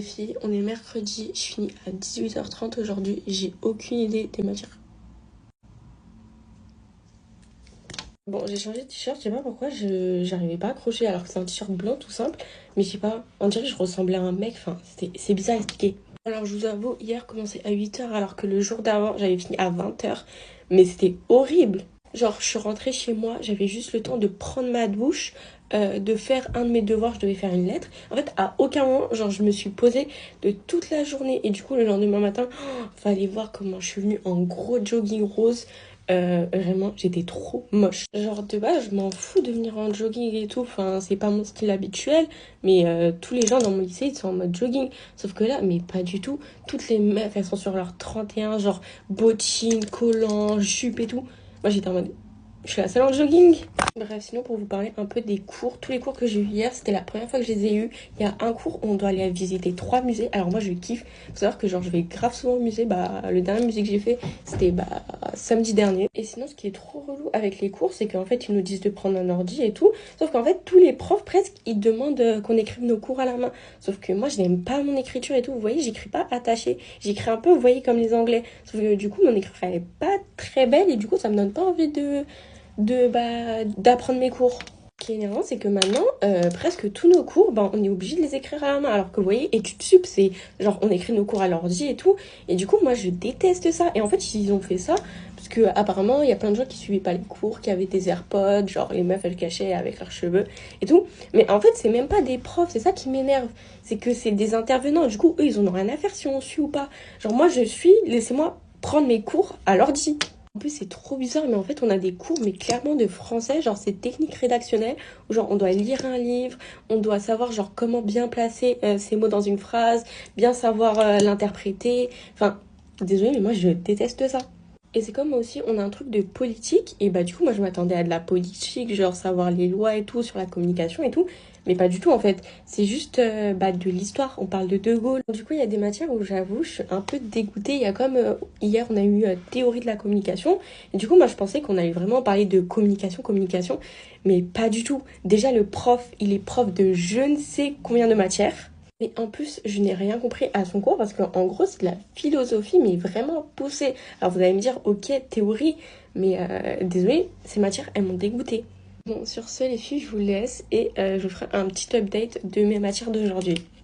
Les filles, on est mercredi, je finis à 18h30 aujourd'hui, j'ai aucune idée des matières. Bon, j'ai changé de t-shirt, je sais pas pourquoi, j'arrivais pas à accrocher alors que c'est un t-shirt blanc tout simple, mais je sais pas, on dirait que je ressemblais à un mec, enfin, c'est bizarre à expliquer. Alors je vous avoue, hier commençait à 8h alors que le jour d'avant j'avais fini à 20h, mais c'était horrible. Genre, je suis rentrée chez moi, j'avais juste le temps de prendre ma douche, de faire un de mes devoirs, je devais faire une lettre. En fait, à aucun moment, genre, je me suis posée de toute la journée. Et du coup, le lendemain matin, fallait voir comment je suis venue en gros jogging rose. Vraiment, j'étais trop moche. Genre, de base, je m'en fous de venir en jogging et tout. Enfin, c'est pas mon style habituel. Mais tous les gens dans mon lycée, ils sont en mode jogging. Sauf que là, mais pas du tout. Toutes les meufs, elles sont sur leur 31, genre bottines, collants, jupes et tout. Moi, j'étais en mode, je suis la seule en jogging. Bref, sinon pour vous parler un peu des cours, tous les cours que j'ai eu hier, c'était la première fois que je les ai eus. Il y a un cours où on doit aller visiter 3 musées. Alors moi je kiffe. Faut savoir que genre je vais grave souvent au musée. Bah le dernier musée que j'ai fait, c'était samedi dernier. Et sinon ce qui est trop relou avec les cours, c'est qu'en fait ils nous disent de prendre un ordi et tout. Sauf qu'en fait tous les profs presque ils demandent qu'on écrive nos cours à la main. Sauf que moi je n'aime pas mon écriture et tout. Vous voyez, j'écris pas attaché. J'écris un peu, vous voyez, comme les Anglais. Sauf que du coup mon écriture elle est pas très belle et du coup ça me donne pas envie d'apprendre mes cours. Ce qui est énervant, c'est que maintenant, presque tous nos cours, ben, on est obligé de les écrire à la main. Alors que vous voyez, études sup, c'est genre on écrit nos cours à l'ordi et tout. Et du coup, moi, je déteste ça. Et en fait, ils ont fait ça parce que apparemment, il y a plein de gens qui suivaient pas les cours, qui avaient des AirPods, genre les meufs elles cachaient avec leurs cheveux et tout. Mais en fait, c'est même pas des profs, c'est ça qui m'énerve. C'est que c'est des intervenants. Du coup, eux, ils en ont rien à faire si on suit ou pas. Genre moi, je suis, laissez-moi prendre mes cours à l'ordi. En plus, c'est trop bizarre, mais en fait, on a des cours, mais clairement de français, genre c'est technique rédactionnelle, où genre on doit lire un livre, on doit savoir genre comment bien placer ces mots dans une phrase, bien savoir l'interpréter. Enfin, désolée, mais moi je déteste ça. Et c'est comme aussi, on a un truc de politique, et bah du coup, moi je m'attendais à de la politique, genre savoir les lois et tout, sur la communication et tout, mais pas du tout en fait. C'est juste de l'histoire, on parle de De Gaulle. Du coup, il y a des matières où j'avoue, je suis un peu dégoûtée. Il y a comme, hier, on a eu théorie de la communication, et du coup, moi je pensais qu'on allait vraiment parler de communication, mais pas du tout. Déjà, le prof, il est prof de je ne sais combien de matières. Et en plus, je n'ai rien compris à son cours parce qu'en gros, c'est de la philosophie, mais vraiment poussée. Alors vous allez me dire, ok, théorie, mais désolé, ces matières, elles m'ont dégoûtée. Bon, sur ce, les filles, je vous laisse et je vous ferai un petit update de mes matières d'aujourd'hui.